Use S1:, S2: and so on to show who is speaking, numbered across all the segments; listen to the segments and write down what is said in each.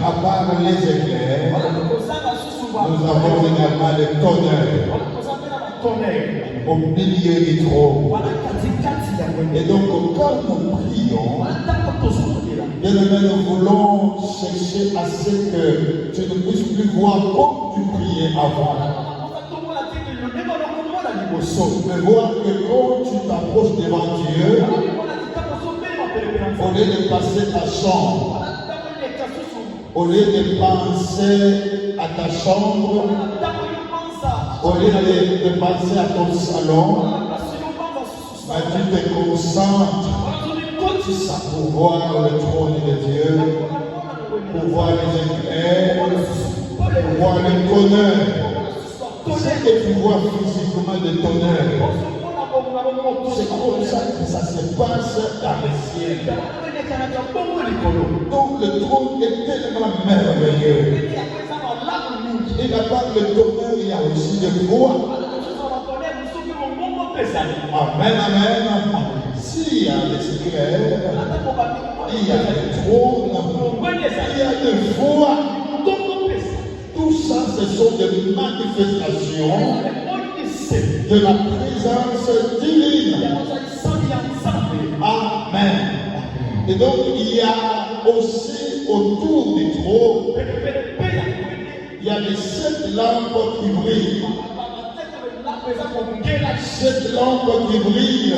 S1: À part les éclairs, nous avons également les tonnerres au milieu du trône. Et donc, quand nous prions, bien aimé, nous voulons chercher à ce que tu ne puisses plus voir comme tu priais avant. Mais voir que quand tu t'approches devant Dieu, au lieu de passer ta chambre, au lieu de penser à ta chambre, au lieu de penser à ton salon, tu te concentres pour voir le trône de Dieu, pour voir les éclairs, pour voir le tonnerre. Ce que tu vois physiquement de tonnerre, c'est comme ça que ça se passe dans le ciel. Donc le trône est tellement merveilleux. Et à part le tonnerre, il y a aussi des voix. Amen, amen. S'il y a des éclairs, il y a des trônes, il y a des voix. Tout ça, ce sont des manifestations de la présence divine. Amen. Et donc, il y a aussi autour du trône, il y a les 7 lampes qui brillent. 7 lampes qui brillent.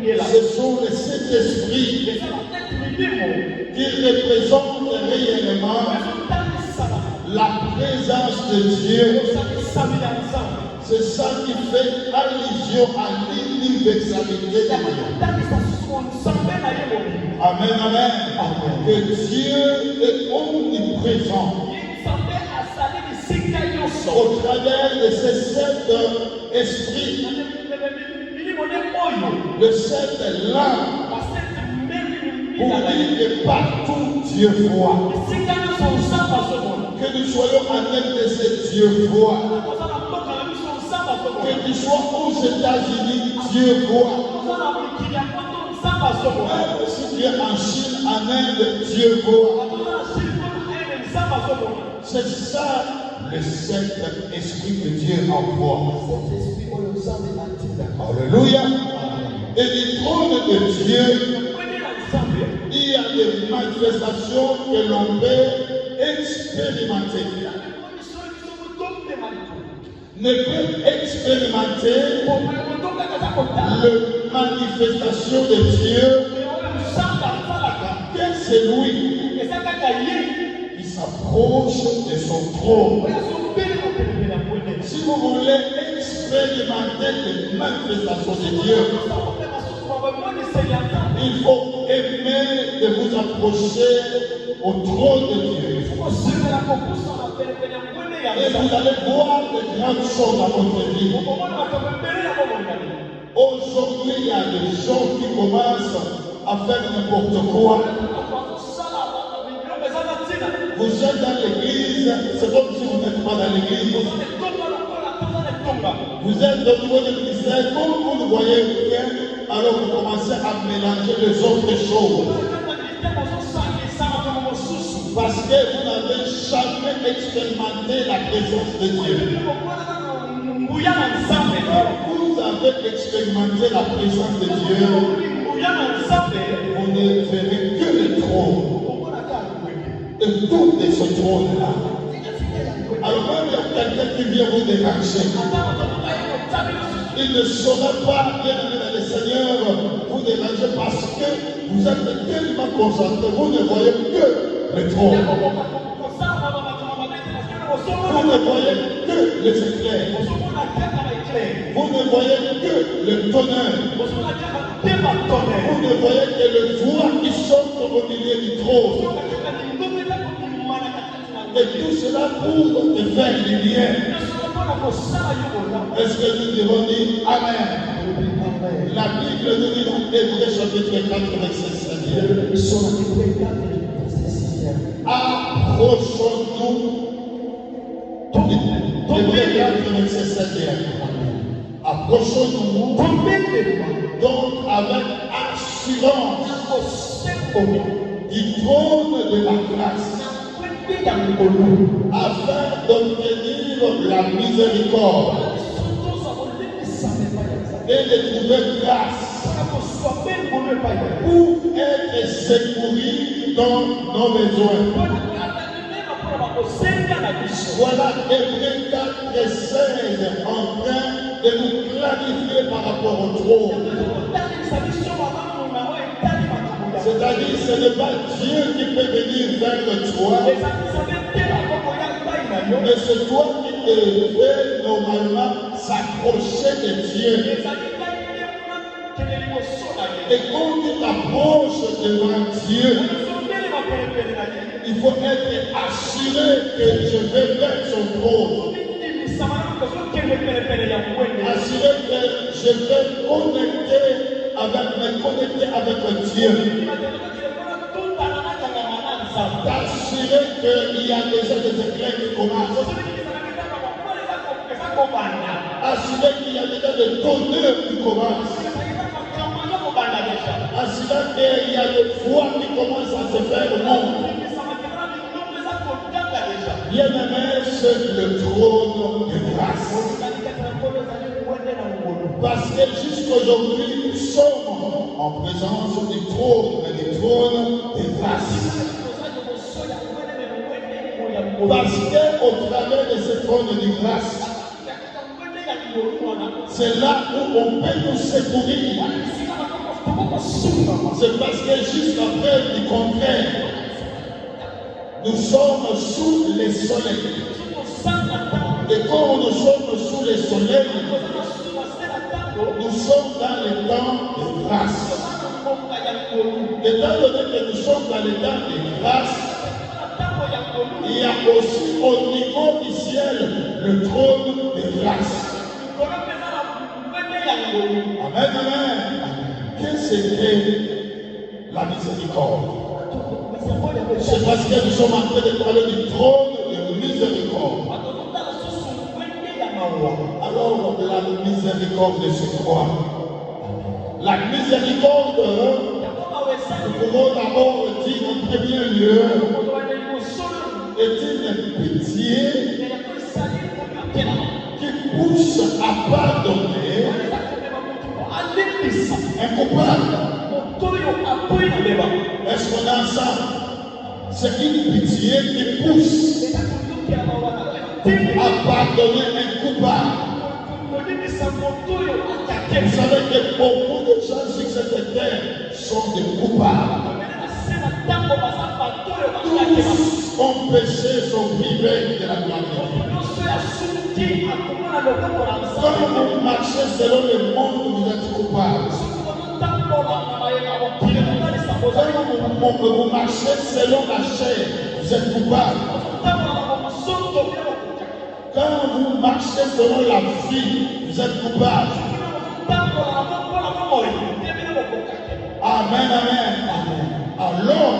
S1: Ce sont les 7 esprits qui représentent réellement la présence de Dieu. C'est ça qui fait allusion à l'universalité de Dieu. Amen, amen. Que Dieu est omniprésent. Au travers de ces 7 esprits, de cette langue, pour dire que partout Dieu voit. Que nous soyons en tête de ce Dieu voit. Que tu sois aux États-Unis, Dieu voit. Même si tu es en Chine, en Inde, Dieu voit. C'est ça le 7 esprit que Dieu envoie. Alléluia. Et du trône de Dieu, il y a des manifestations que l'on peut expérimenter. Ne peut expérimenter la manifestation de Dieu que c'est lui qui s'approche de son trône. Si vous voulez expérimenter les manifestations de Dieu, il faut aimer de vous approcher au trône de Dieu. Et vous allez voir de grandes choses dans votre vie. Aujourd'hui, il y a des gens qui commencent à faire n'importe quoi. Vous êtes dans l'église, c'est comme si vous n'êtes pas dans l'église. Vous êtes au niveau de ministère, comme vous ne voyez rien, alors vous commencez à mélanger les autres choses. Parce que vous n'avez jamais expérimenté la présence de Dieu. Quand vous avez expérimenté la présence de Dieu, vous ne verrez que le trône. Et tout de ce trône-là. Alors même il y a quelqu'un qui vient vous déranger. Il ne saura pas, bien aimé dans le Seigneur, vous déranger parce que vous êtes tellement concentré, vous ne voyez que le trône. Vous ne voyez que les éclairs. Vous ne voyez que le tonnerre. Vous ne voyez que le voix qui saute au milieu du trône. Et tout cela pour te faire lumière. Est-ce que nous devons dire Amen? La Bible nous dit dans Hébreux chapitre 4, verset 7. Approchons-nous. Hébreux 4, verset 7. Approchons-nous donc avec assurance assurance du trône de la grâce afin d'obtenir la miséricorde et de trouver grâce pour être secouru dans nos besoins. Voilà Hébreux 4 et 16 en train de nous clarifier par rapport au trône. C'est-à-dire, ce n'est pas Dieu qui peut venir vers toi, mais c'est toi qui devrais normalement s'approcher de Dieu. Et quand tu t'approches devant Dieu, il faut être assuré que je vais vers son trône. Assuré que je vais me connecter avec Dieu. T'assurer qu'il y a déjà des éclairs qui commencent. Assurer qu'il y a déjà des tonneurs qui commencent. Assurer qu'il y a des voix qui commencent à se faire au monde. Bien-aimé, c'est le trône de grâce. Parce que jusqu'aujourd'hui, nous sommes en présence du trône de grâce. Parce qu'au travers de ce trône de grâce, c'est là où on peut nous secourir. C'est parce que jusqu'à preuve du contraire, nous sommes sous le soleil. Et comme nous sommes sous le soleil, nous sommes dans le temps de grâce. Étant donné que nous sommes dans le temps de grâce, il y a aussi au niveau du ciel le trône de grâce. Amen, amen. Qu'est-ce que c'est la miséricorde? C'est parce que nous sommes en train de parler du trône de miséricorde. Alors, la miséricorde, c'est quoi? La miséricorde, nous pouvons d'abord dire en premier lieu, est une pitié qui pousse à pardonner un coupable. Est-ce qu'on a ça? C'est une pitié qui pousse à pardonner un coupable. Vous savez que beaucoup de gens sur cette terre sont des coupables. Tous ont péché, sont privés de la gloire de Dieu. Quand vous marchez selon le monde, vous êtes coupable. Quand vous marchez selon la chair, vous êtes coupable. Quand vous marchez selon la vie, vous êtes coupable. Amen, amen. Alors,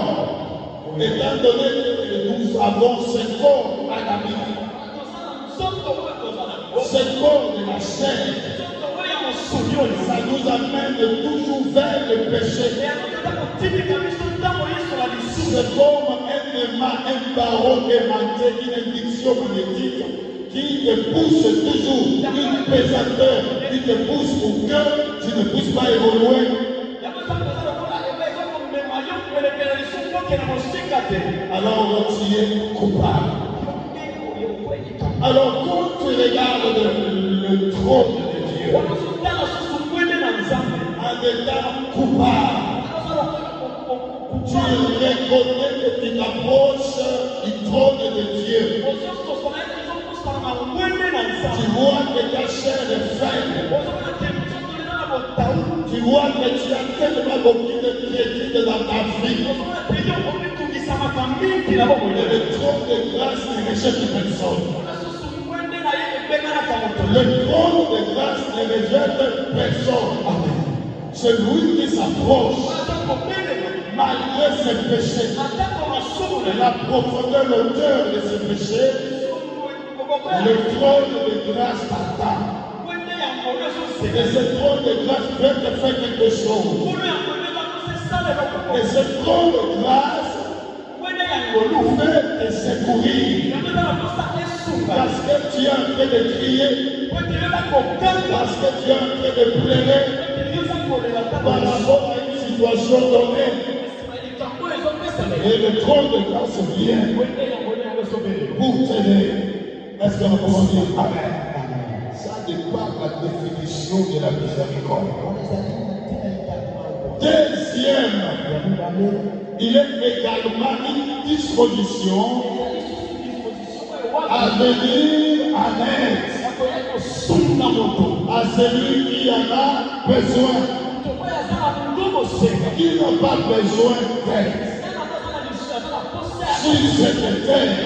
S1: étant donné que nous avons ce corps adamique, ce corps de la chair, ça nous amène toujours vers le péché. C'est comme un aimant, un barreau aimanté, une diction magnétique qui te pousse toujours, une pesanteur qui te pousse pour que tu ne puisses pas évoluer. Alors tu es coupable. Alors quand tu regardes le trône de Dieu, en étant coupable, tu reconnais que tu t'approches du trône de Dieu. Tu vois que ta chair est faible. Tu vois que tu as tellement beaucoup de crédits dans ta vie. Et le trône de grâce ne rejette personne. Le trône de grâce ne rejette personne. C'est lui qui s'approche malgré ses péchés. La profondeur, l'auteur de ses péchés, le trône de grâce t'attend. Et ce trône de grâce veut te faire quelque chose. Et ce trône de grâce fait te secourir. Parce que tu es en train de crier. Parce que tu es en train de pleurer. Par rapport à une situation donnée. Et le trône de grâce vient pour t'aider. Est-ce que nous pouvons dire Amen? Ça dépend de la définition de la miséricorde. Deuxième, il est également une disposition à venir en aide à celui qui en a besoin, qui n'a pas besoin d'aide. Sur cette terre,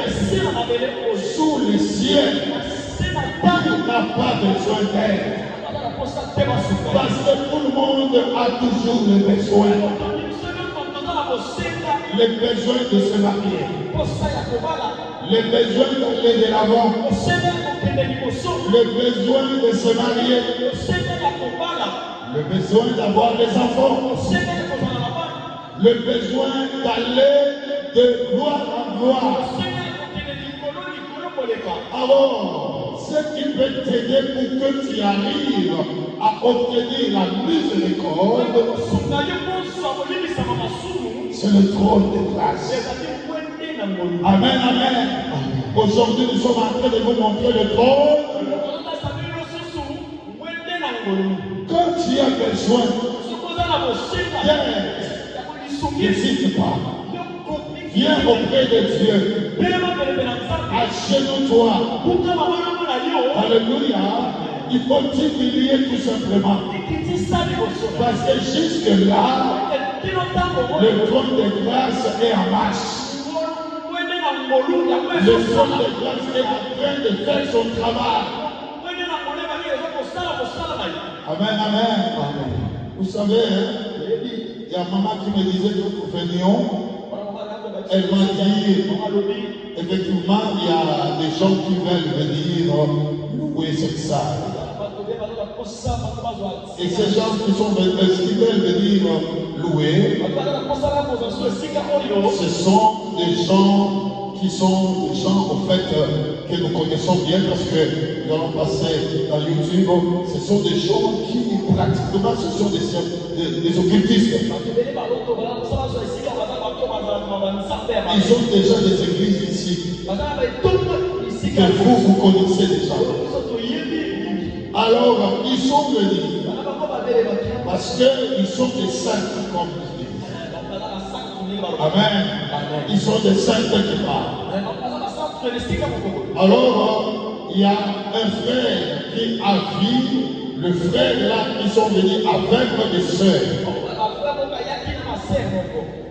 S1: sous le ciel, qui n'a pas besoin d'aide. Parce que tout le monde a toujours le besoin. Le besoin de se marier. Le besoin d'aller de l'avant. Le besoin de se marier. Le besoin d'avoir des enfants. Le besoin d'aller de gloire en gloire. Alors, ce qui peut t'aider pour que tu arrives à obtenir la miséricorde, c'est le trône de grâce. Amen, amen. Aujourd'hui, nous sommes en train de vous montrer le trône. Quand tu as besoin d'aide, n'hésite pas. Viens auprès de Dieu. Achète-toi. Alléluia. Il faut t'humilier tout simplement. Parce que jusque-là, le trône de grâce est en marche. Le trône de grâce est en train de faire son travail. Amen, amen. Vous savez, il y a maman qui me disait que nous venions. Elle m'a dit, effectivement, il y a des gens qui veulent venir louer cette salle. Et ces gens qui veulent venir louer, ce sont des gens qui sont des gens, en fait, que nous connaissons bien parce que nous allons passer dans YouTube. Ce sont des gens qui, pratiquement, ce sont des occultistes. Ils ont déjà des églises ici que vous connaissez déjà. Alors, ils sont venus parce qu'ils sont des saints comme ils disent. Amen. Ils sont des saints qui parlent. Alors, il y a un frère qui a vu le frère là, ils sont venus avec des sœurs.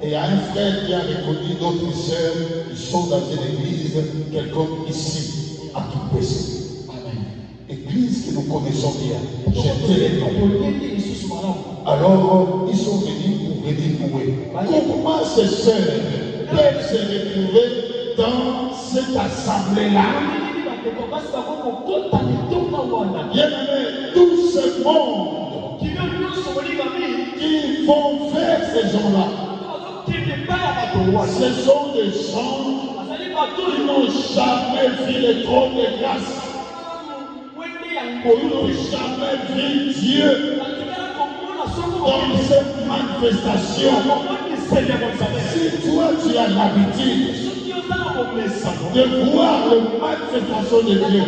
S1: Et il y a un frère qui a reconnu d'autres sœurs, ils sont dans une église, quelqu'un ici, à tout Toupessi. Église que nous connaissons bien. Alors, ils sont venus pour venir louer. Comment ces sœurs peuvent se retrouver dans cette assemblée-là? Bien aimé, tout ce monde qui vont faire ces gens-là, ce sont des gens qui n'ont jamais vu le trône de grâce. Qui n'ont jamais vu Dieu dans cette manifestation. Si toi tu as l'habitude de voir la manifestation de Dieu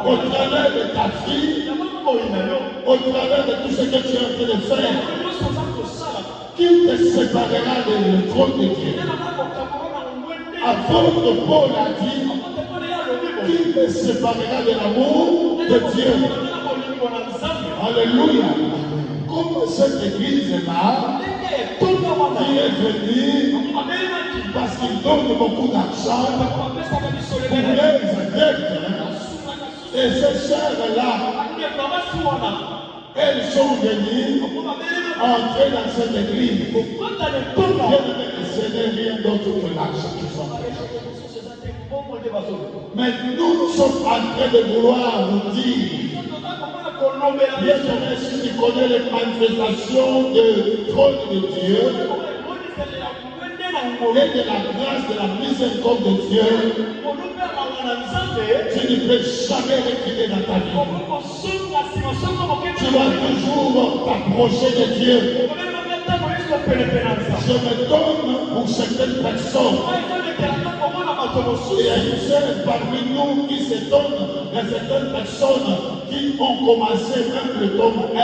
S1: au travers de ta fille, au travers de tout ce que tu es en train de faire, qui te séparera du trône de Dieu? Apôtre Paul a dit, qui te séparera de l'amour de Dieu? Alléluia. Comme cette église-là, qui est venue parce qu'il donne beaucoup d'argent pour les adeptes. Et ces sœurs-là, elles sont venues entrer dans cette église. Ce n'est rien d'autre que l'argent qui sont prêts. Mais nous sommes en train de vouloir vous dire Bien-aimé, si tu connais les manifestations du trône de Dieu et de la grâce, de la miséricorde de Dieu, tu ne peux jamais reculer dans ta vie. Tu vas toujours t'approcher de Dieu. Je me donne pour certaines personnes. Il y a une seule parmi nous qui se donne. Il y a certaines personnes qui ont commencé même le tome 1. À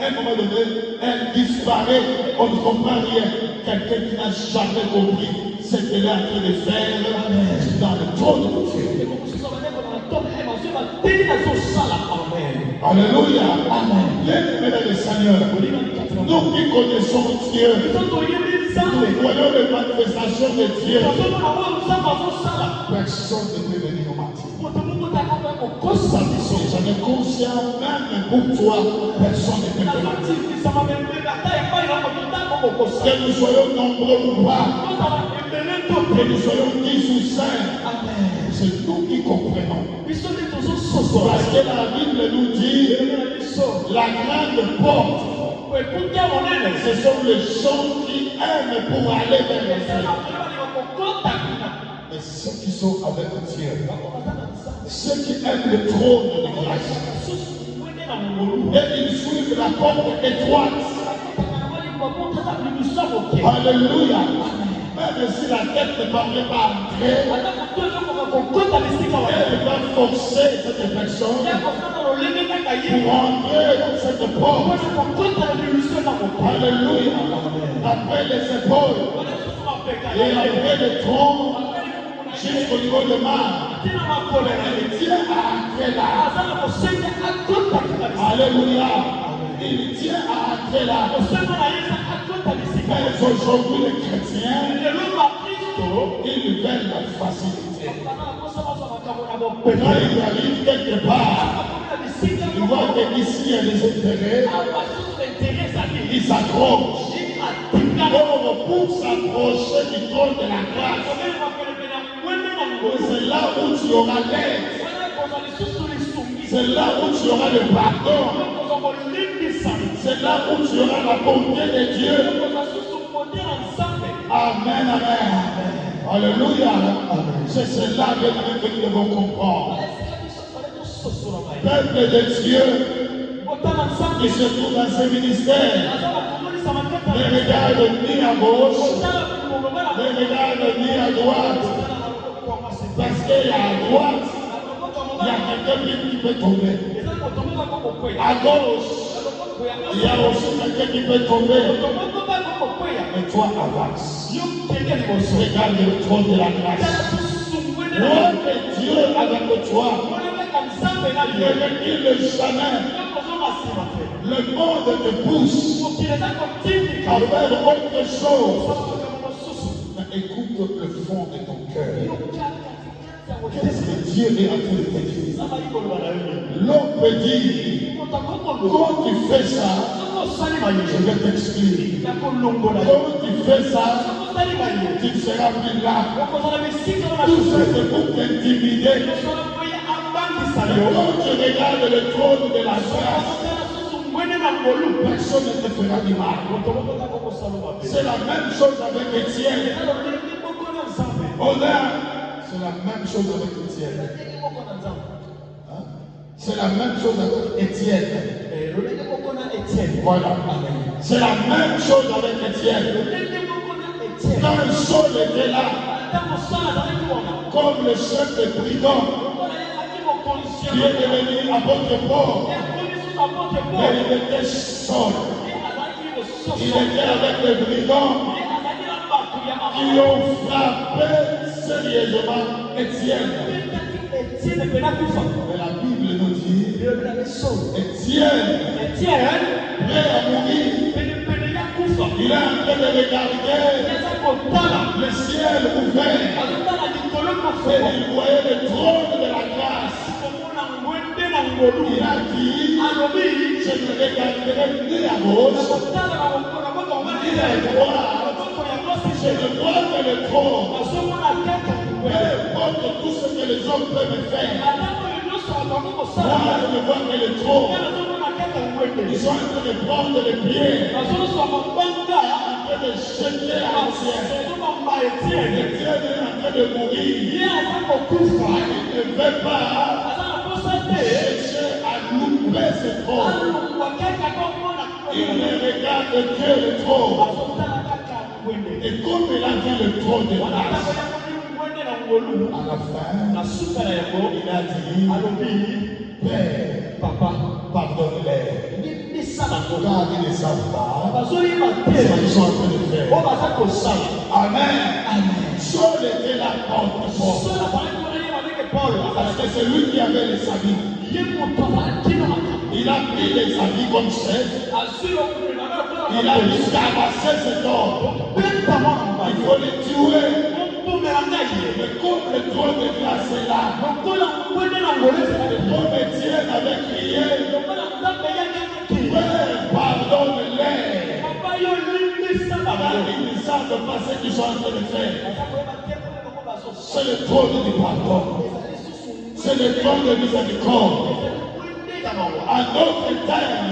S1: un moment donné, elle disparaît. On ne comprend rien. Quelqu'un qui n'a jamais compris ce qu'elle est en train de faire dans le trône de Dieu. Alléluia. Amen. Bien-aimés le Seigneur, nous qui connaissons Dieu, nous voyons les manifestations de Dieu. Personne ne peut venir nous mentir. J'en ai conscience, même pour toi, personne ne peut te mentir. Que nous soyons nombreux ou pas, que nous soyons 10 ou 5, c'est nous qui comprenons. Parce que la Bible nous dit la grande porte, ce sont les gens qui aiment pour aller vers le ciel. Mais ceux qui sont avec Dieu, ceux qui aiment le trône de grâce, et ils suivent la porte étroite. Alléluia. Même si la tête ne parlait pas entrer, elle va forcer cette personne pour entrer dans cette porte. Alléluia. Après les épaules et après le tronc jusqu'au niveau de main, il tient à entrer là. Alléluia. Il tient à entrer là. Mais aujourd'hui, les chrétiens, ils veulent la facilité. Quand ils arrivent quelque part, ils voient qu'ici il y a des intérêts, ils s'accrochent. Or, pour s'approcher du trône de la grâce, c'est là où tu auras l'aide. C'est là où tu auras le pardon. C'est là où tu auras la bonté de Dieu. Amen, amen. Alléluia. C'est cela que nous devons comprendre. Peuple de Dieu qui se trouve dans ce ministère, ne regarde ni à gauche, ne regarde ni à droite. Parce qu'il y a à droite, il y a quelqu'un qui peut tomber. À gauche, il y a aussi quelqu'un qui peut tomber. Et toi avance. Regarde le trône de la grâce. Vois que Dieu avec toi. Ne recule jamais. Le monde te pousse à faire autre chose. Mais écoute le fond de ton cœur. Qu'est-ce que Dieu est en train de te dire? L'homme peut dire, quand tu fais ça, je vais t'expliquer. Quand tu fais ça, tu ne seras plus là. Tout ça c'est pour t'intimider. Quand tu regardes le trône de la grâce, personne ne te fera du mal. C'est la même chose avec Étienne. Honneur. C'est la même chose avec Étienne. Hein? C'est la même chose avec Étienne. Voilà. C'est la même chose avec Étienne. Quand Saul était là, comme le chef des brigands, qui est devenu apôtre Paul, mais il était seul. Il était avec les brigands qui ont frappé sérieusement Étienne. Mais la Bible nous dit Étienne, prêt à mourir, il est en train de regarder le ciel ouvert et il voyait le trône de la grâce. Il a dit, je ne regarderai ni à gauche, ni à droite. Je ne vois que le trône. Peu importe tout ce que les hommes peuvent me faire. Moi, je ne vois que le trône. Ils sont en train de prendre les pierres, en train de jeter à Étienne. Étienne est en train de mourir. Il ne veut pas chercher à louper ce trône. Il ne regarde que le trône. Et comme il a vu le trône de grâce, à la fin, il a dit, Père, Papa, pardonne-les. Car ils ne savent pas ce qu'ils sont en train de faire. Amen. Saul était l'apôtre Paul. Parce que c'est lui qui avait les habits. Il a pris les habits comme chef. Il a dit qu'amasser cet homme. Il faut les tuer. Mais comme le trône de grâce est là, comme Étienne avait crié, Père, pardonne-les. Ils ne savent pas ce qu'ils sont en train de faire. C'est le trône du pardon. C'est le trône de miséricorde. À notre terme,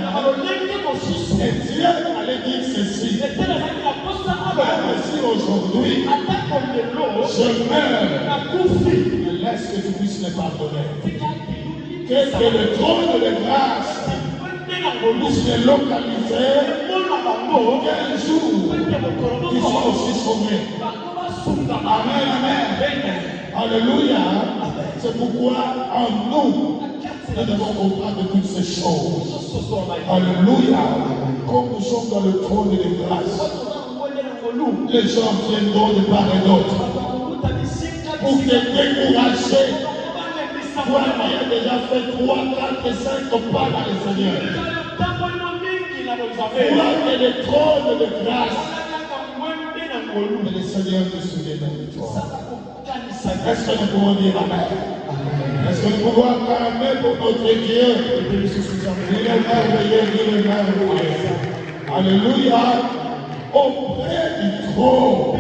S1: Étienne allait dire ceci. Même si aujourd'hui, je meurs, laisse que tu puisses les pardonner. Que le trône de grâce puisse les localiser qu'un jour, ils soient aussi sauvés. Amen, amen. Alléluia. C'est pourquoi en nous devons comprendre toutes ces choses. Alléluia. Comme nous sommes dans le trône de grâce, les gens viendront de part et d'autre pour te décourager. Toi qui as déjà fait 3, 4 et 5 pas dans le Seigneur. Toi qui es le trône de grâce. Et le Seigneur te souvient de toi. Est-ce que nous pouvons dire Amen? Est-ce que nous pouvons acclamer pour notre Dieu? Il est merveilleux, il est merveilleux. Alléluia. Auprès du trône,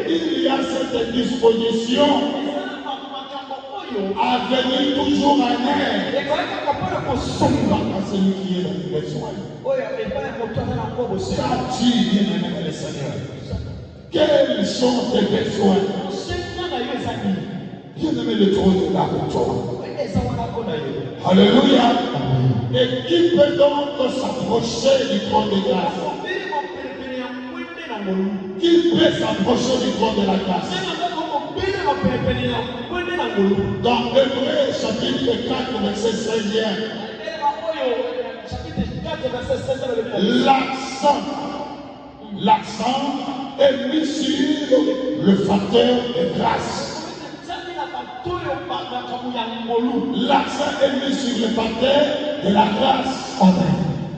S1: il y a cette disposition à venir toujours en aide à celui qui est dans le besoin. Qu'as-tu, bien-aimé le Seigneur? Quels sont tes besoins? Bien-aimé, le trône est là pour toi. Alléluia. Et qui peut donc s'approcher du trône de grâce? Qui peut s'approcher du trône de la grâce? Dans Hébreux chapitre 4, verset 16e, l'accent est mis sur le facteur de grâce. L'accent est mis sur le facteur de la grâce. Amen.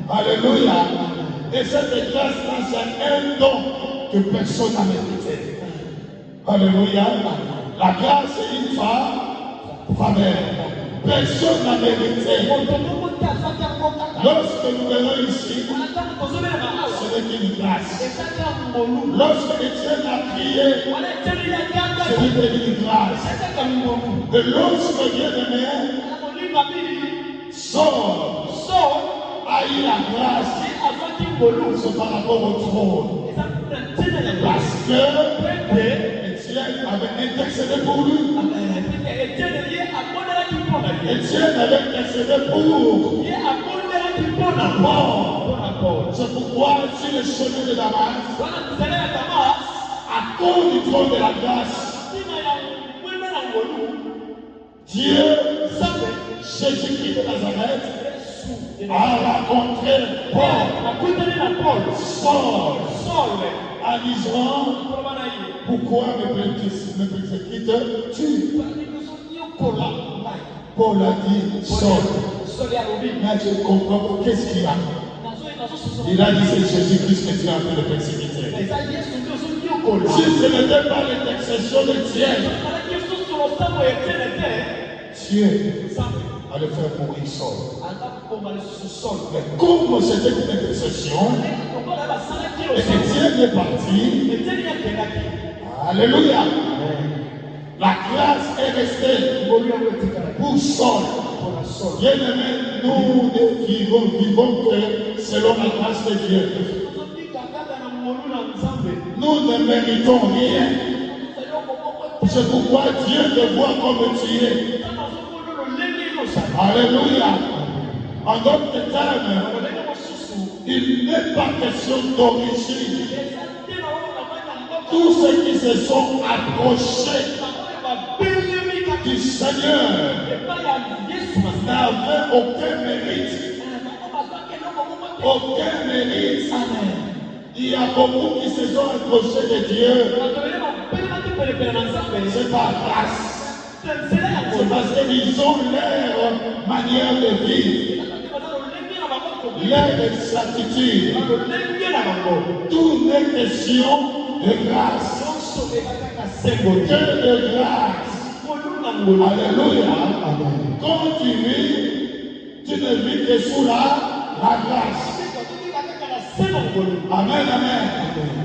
S1: Alléluia. Et cette grâce-là, c'est un don que personne n'a mérité. Alléluia. La grâce est une faveur. Personne n'a mérité. Lorsque nous venons ici, ce n'est qu'une grâce. Lorsque Étienne a prié, ce n'est qu'une grâce. Et lorsque bien-aimé Saul a eu la grâce, c'est par rapport au trône. Parce que Étienne avait intercédé pour lui. Étienne avait intercédé pour Paul. C'est pourquoi sur le chemin de Damas, à cause du trône de la grâce, Dieu, Jésus-Christ de Nazareth, a rencontré Paul, Saul, en disant, pourquoi me persécutes-tu? Paul a dit, Saul, mais je comprends qu'est-ce qu'il a. Il a dit, c'est Jésus-Christ que tu es en train de persécuter. Si ce n'était pas l'intercession de Dieu allait faire mourir Saul. Mais comme c'était une intercession, et que Dieu est parti, alléluia. La grâce est restée pour Saul. Bien-aimés, nous ne vivons que selon la grâce de Dieu. Nous ne méritons rien. C'est pourquoi Dieu te voit comme tu es. Alléluia. En d'autres termes, il n'est pas question d'origine. Tous ceux qui se sont approchés du Seigneur n'avaient aucun mérite. Aucun mérite. Il y a beaucoup qui se sont approchés de Dieu. C'est par grâce. C'est parce qu'ils ont leur manière de vivre, leur exactitude. Tout n'est question de grâce. Que de grâce. Alléluia. Quand tu vis, tu ne vis que sous la grâce. Amen, amen.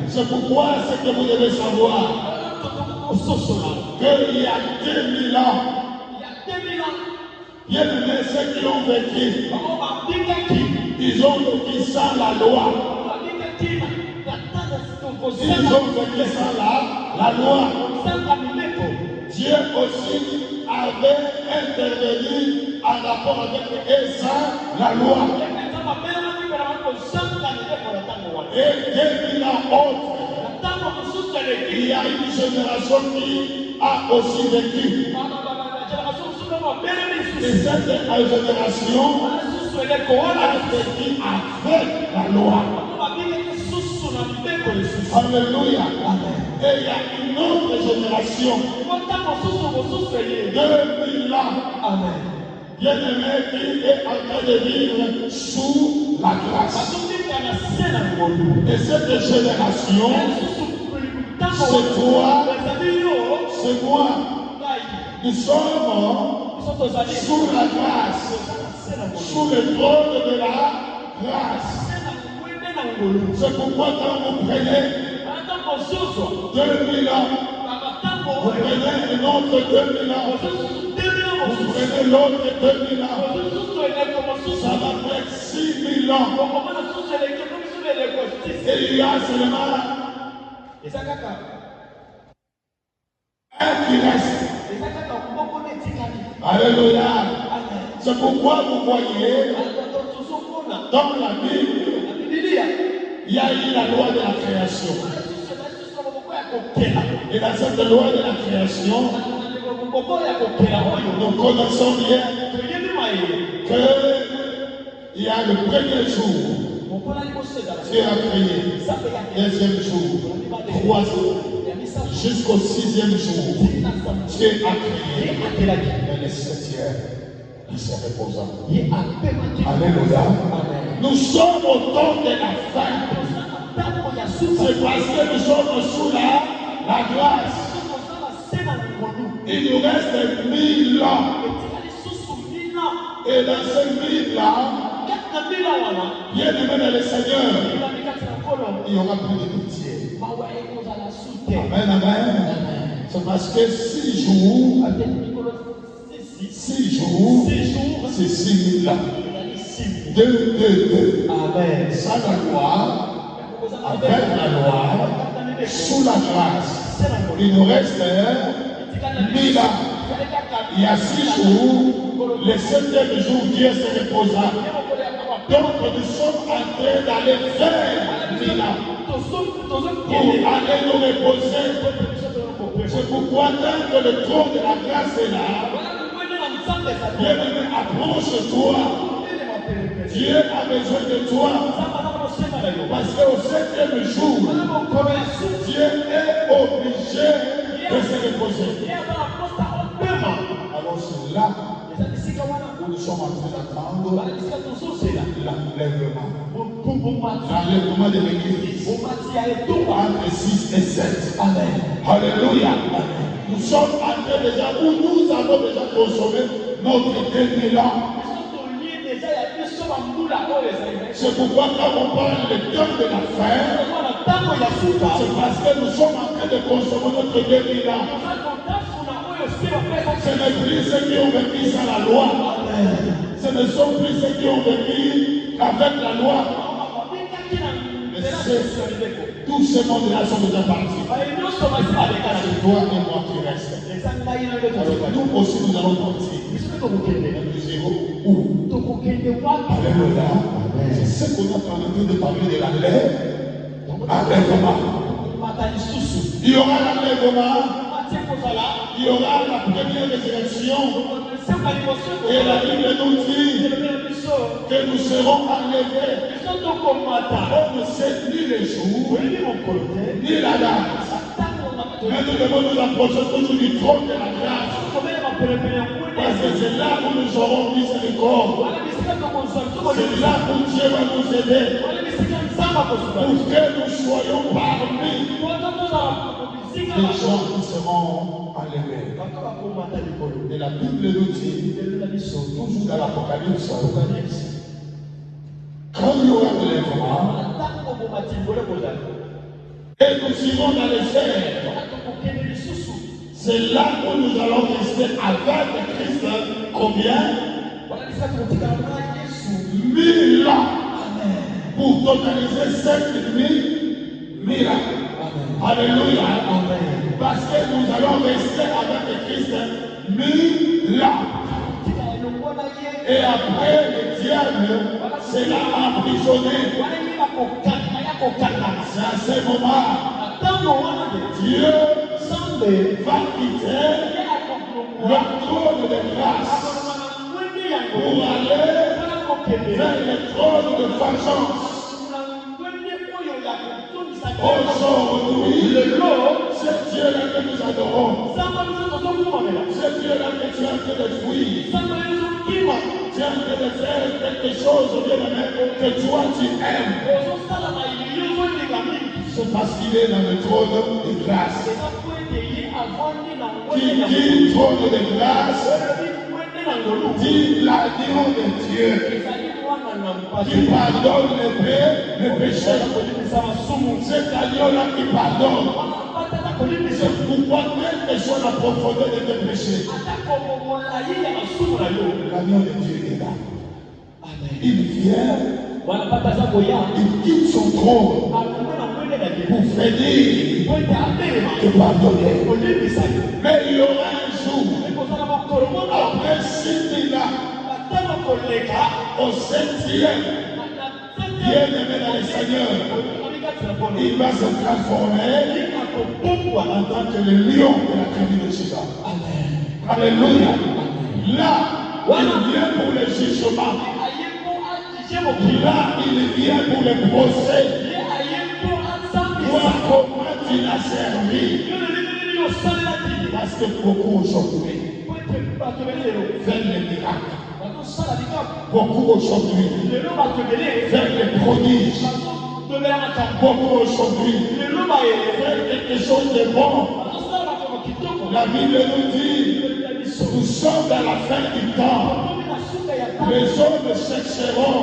S1: C'est pourquoi ce que vous devez savoir, qu'il y a 2000 ans, bien aimé, ceux qui ont vécu, ils ont vécu sans la loi. Ils ont vécu sans la loi. Dieu aussi avait intervenu en rapport avec eux sans la loi. Et 2000 ans autres, il y a une génération qui a aussi vécu. Et cette génération a vécu avec la loi. Alléluia. Et il y a une autre génération, 2000 ans, bien-aimé, qui est en train de vivre sous la grâce. Et cette génération, c'est toi, c'est moi. Nous sommes sous la grâce, sous le trône de la grâce. C'est pourquoi quand vous prenez 2000 ans, vous prenez une autre 2000 ans, vous prenez l'autre 2000 ans, ça va faire 6000 ans. Et il y a seulement un qui reste. Alléluia. C'est pourquoi vous voyez dans la Bible, il y a eu la loi de la création. Et dans cette loi de la création, nous connaissons bien qu'il y a le premier jour, Dieu a créé, deuxième jour, troisième, jusqu'au sixième jour, Dieu a créé, et le septième, il se reposa. Alléluia. Nous sommes au temps de la fin. C'est parce que nous sommes sous la grâce. Il nous reste 1000 ans. Et dans ces 1000 ans, bien aimé dans le Seigneur, il y aura plus de pitié. Amen, amen. C'est parce que 6 jours, c'est 6000 ans. 2. Amen. Sans la loi, avec la loi, sous la grâce, il nous reste 1000 ans. Il y a 6 jours, le 7e jour, Dieu se reposa. Donc nous sommes en train d'aller vers 1000 ans pour aller nous reposer. C'est pourquoi tant que le trône de la grâce est là, bien-aimé, approche-toi. Dieu a besoin de toi. Parce qu'au 7e jour, Dieu est obligé de se reposer. Alors c'est là où nous sommes en train d'attendre l'enlèvement de l'Église entre 6 et 7. Amen. Alléluia. Nous sommes en train déjà, où nous avons déjà consommé notre 2000 ans. C'est pourquoi quand on parle du temps de la fin, c'est parce que nous sommes en train de consommer notre 2000 ans. Ce n'est plus ceux qui ont vécu sans la loi. Ce ne sont plus ceux qui ont vécu avec la loi. Tous ces mondes-là sont déjà partis. C'est toi et moi qui restent. Alors nous aussi nous allons partir. Nous irons où? Alléluia. C'est ce qu'on a train de parler de la lèvre. Enlèvement. Il y aura l'enlèvement. Il y aura la première résurrection. Et la Bible nous dit que nous serons enlevés. On ne sait ni le jour, ni la date. Mais nous devons nous approcher toujours du trône de la grâce. Parce que c'est là où nous aurons miséricorde. C'est là où Dieu va nous aider. Pour que nous soyons parmi les gens qui seront enlevés. Et la Bible nous dit, toujours dans l'Apocalypse, quand il y aura de l'enlèvement, et nous irons dans les airs, c'est là où nous allons rester avec Christ. Combien? 1000 ans. Pour totaliser 7000 ans. Alléluia. Parce que nous allons rester avec Christ 1000 ans. Et après, le diable sera emprisonné. C'est à ce moment, Dieu va quitter le trône de grâce pour aller vers le trône de vengeance. Aujourd'hui, c'est Dieu-là que nous adorons. C'est Dieu-là que tu es en train de fuir. Tu es en train de faire quelque chose, bien-aimé, que toi tu aimes. C'est parce qu'il est dans le trône de grâce. Qui dit trône de grâce, dit l'agneau de Dieu. Qui pardonne les péchés. Cet agneau-là qui pardonne. C'est pourquoi quelle que soit la profondeur de tes péchés, l'agneau de Dieu est là. Il vient, il quitte son trône pour venir te pardonner. Mais il y aura un jour, après 6 000 ans, au 7e, bien-aimé dans le Seigneur, il va se transformer en tant que le lion de la tribu de Juda. Alléluia. Là, il vient pour le jugement. Là, il vient pour le procès. Toi, comment tu l'as servi? Parce que beaucoup aujourd'hui veulent les miracles. Beaucoup aujourd'hui veulent les prodiges. Beaucoup aujourd'hui veulent quelque chose de bon. La Bible nous dit, nous sommes dans la fin du temps. Les hommes chercheront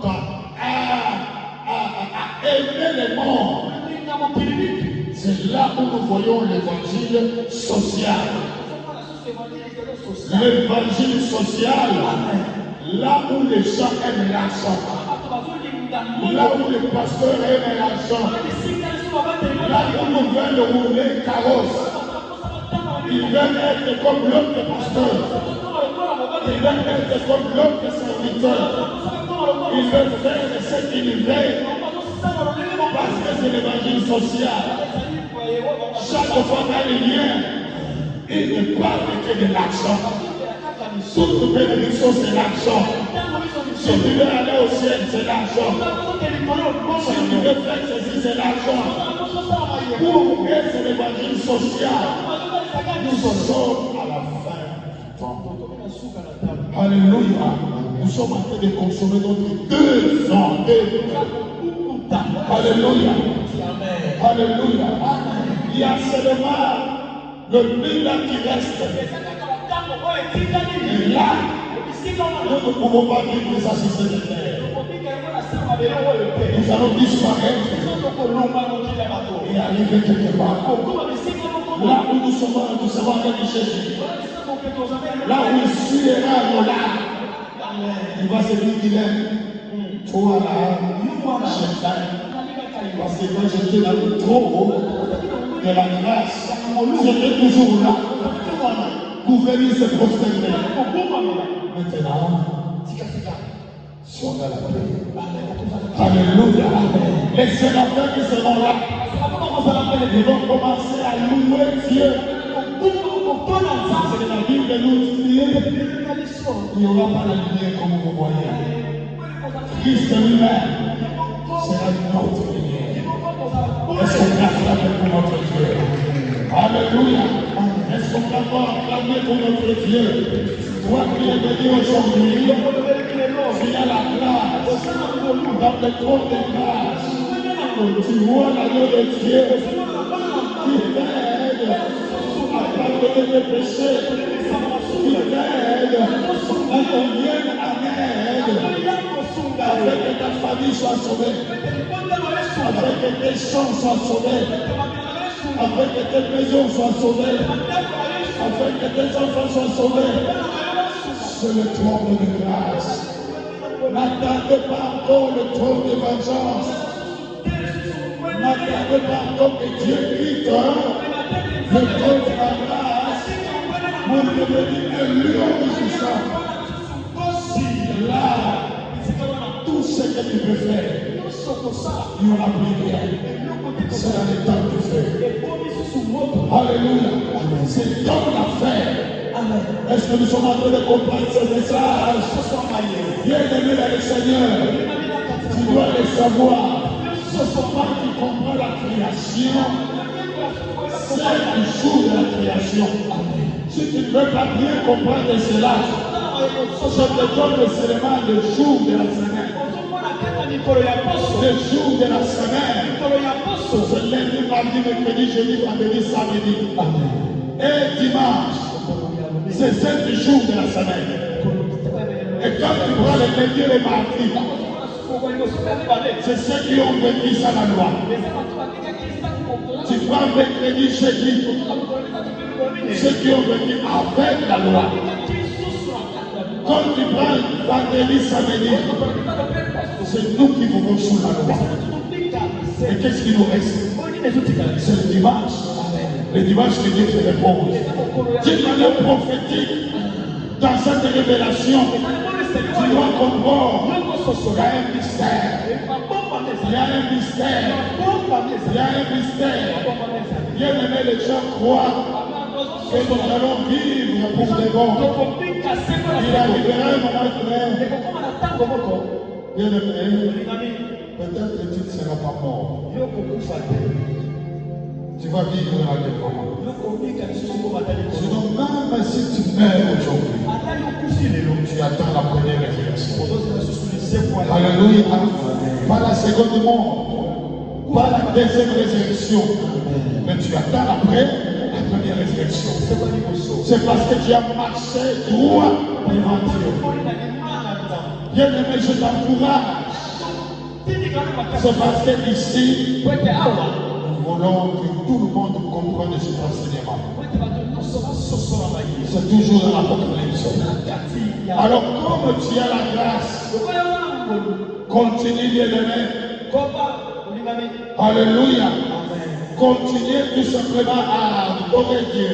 S1: à aimer les morts. C'est là où nous voyons l'évangile social. L'évangile social, là où les gens aiment l'argent. Là où les pasteurs aiment l'argent. Là où nous veulent rouler carrosse. Ils veulent être comme l'autre pasteur. Ils veulent être comme l'autre serviteur. Ils veulent faire de cet univers. Parce que c'est l'évangile social. Chaque fois qu'il vient, il ne parle que de l'argent. Toute bénédiction, c'est l'argent. Si tu veux aller au ciel, c'est l'argent. Si tu veux faire ceci, c'est l'argent. Pour que c'est l'évangile social, nous sommes à la fin du temps. Alléluia. Nous sommes en train de consommer notre 2 ans. Alléluia. Alléluia. Il y a seulement le 1000 ans qui reste. Et là, nous ne pouvons pas vivre ça sur cette terre. Nous allons disparaître et arriver quelque part. Là où nous serons en train de Jésus. Là où il suivra nos larmes. Il va se dire qu'il est. Toi là, parce que quand j'étais dans le trop de la grâce, j'étais toujours là. Pour venir se prosterner. Maintenant, sois dans la paix. Alléluia. Les sénateurs qui seront là, ils vont commencer à louer Dieu. C'est la Bible nous dit, il n'y aura pas la lumière comme vous voyez. Christ lui-même sera notre lumière. Est-ce qu'on acclame pour notre Dieu? Alléluia. Est-ce qu'on va acclamer pour notre Dieu? Toi qui es venu aujourd'hui, tu as la grâce dans le trône de grâce. Tu vois l'agneau de Dieu qui t'aide à pardonner tes péchés, qui t'aide à devenir en aide, afin que ta famille soit sauvée, afin que tes champs soient sauvés, afin que tes maisons soient sauvées, afin que tes enfants soient sauvés. C'est le trône de grâce. N'attendez pas encore le trône de vengeance. N'attendez pas encore que Dieu quitte le trône de la grâce pour devenir un lion puissant. Là, tout ce que tu peux faire, il n'y aura plus rien. C'est dans le temps de faire. Alléluia. C'est ton affaire. Est-ce que nous sommes en train de comprendre ce message? Bien-aimé dans le Seigneur, tu dois le savoir. Ce soir, tu comprends la création. C'est le jour de la création. Si tu ne veux pas bien comprendre cela, je te donne seulement le jour de la semaine. Le jour de la semaine. C'est lundi, mardi, mercredi, jeudi, vendredi, samedi. Et dimanche. C'est 7 jours de la semaine. Et quand tu prends les lundi et les mardis, c'est ceux qui ont vécu sans la loi. Tu prends mercredi, jeudi, ceux qui ont vécu avec la loi. Quand tu prends vendredi, samedi, c'est nous qui vivons sous la loi. Et qu'est-ce qui nous reste? C'est le dimanche. Le dimanche que Dieu te repose. D'une manière prophétique, dans cette révélation, tu dois comprendre qu'il y a un mystère. Il y a un mystère. Il y a un mystère. Bien aimé, les gens croient que nous allons vivre pour de bon. Il arrivera un moment donné. Bien aimé, peut-être que tu ne seras pas mort. Tu vas vivre dans le moment. Sinon, même si tu meurs aujourd'hui, tu attends la première résurrection. Alléluia. Pas la seconde mort, pas la deuxième résurrection, mais tu attends après la première résurrection. C'est parce que tu as marché droit devant Dieu. Bien aimé, je t'encourage. C'est parce que ici, nous voulons que tout le monde comprenne cet enseignement. C'est toujours dans l'Apocalypse. Alors, comme tu as la grâce, continue bien aimé. Alléluia. Continue tout simplement à adorer Dieu.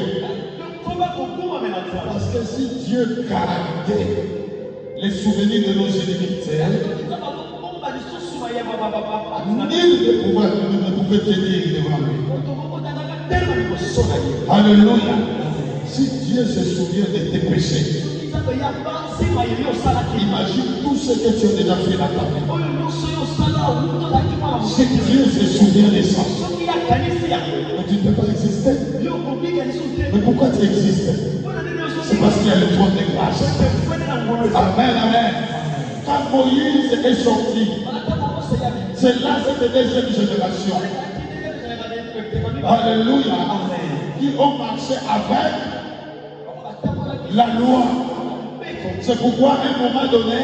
S1: Parce que si Dieu gardait les souvenirs de nos iniquités, nul ne pouvait tenir devant lui. Alléluia. Si Dieu se souvient de tes péchés, imagine tout ce que tu as déjà fait dans ta vie. Si Dieu se souvient de ça, mais tu ne peux pas exister. Mais pourquoi tu existes? C'est parce qu'il y a le trône de grâce. Amen, amen. Quand Moïse est sorti, c'est là cette deuxième génération. Alléluia. Qui ont marché avec la loi. C'est pourquoi à un moment donné,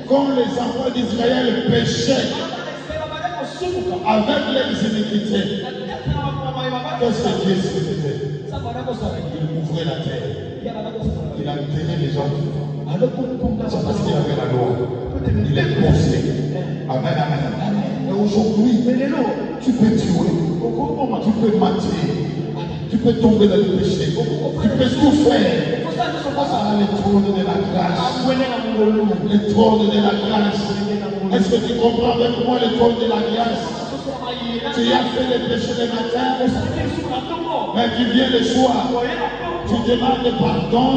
S1: quand les enfants d'Israël péchaient avec les iniquités, Qu'est-ce que Dieu faisait? Il ouvrait la terre. Il a enterré les gens. C'est parce qu'il avait la loi. Il est posté. Amen, amen. Et aujourd'hui, tu peux tuer, tu peux mentir, tu peux tomber dans le péché, tu peux tout faire. Ah, le trône de la grâce. Le trône de la grâce. Est-ce que tu comprends avec moi le trône de la grâce? Tu as fait le péché le matin, mais tu viens le soir. Tu demandes pardon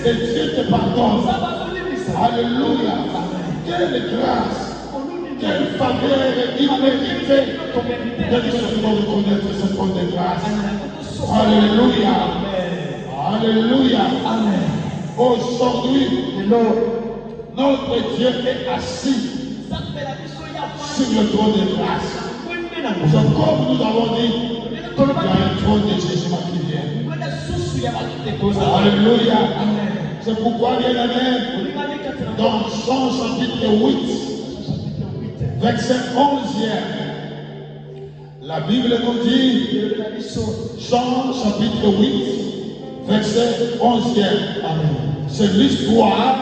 S1: et Dieu te pardonne. Alléluia. Quelle grâce, quelle faveur imméritée de Dieu de reconnaître ce trône de grâce. Alléluia. Alléluia. Aujourd'hui, notre Dieu est assis sur le trône de grâce. Comme nous avons dit, il y a un trône de jugement qui vient. Alléluia. C'est pourquoi, bien aimé, dans Jean chapitre 8, verset 11e, la Bible nous dit, Jean chapitre 8, verset 11e, c'est l'histoire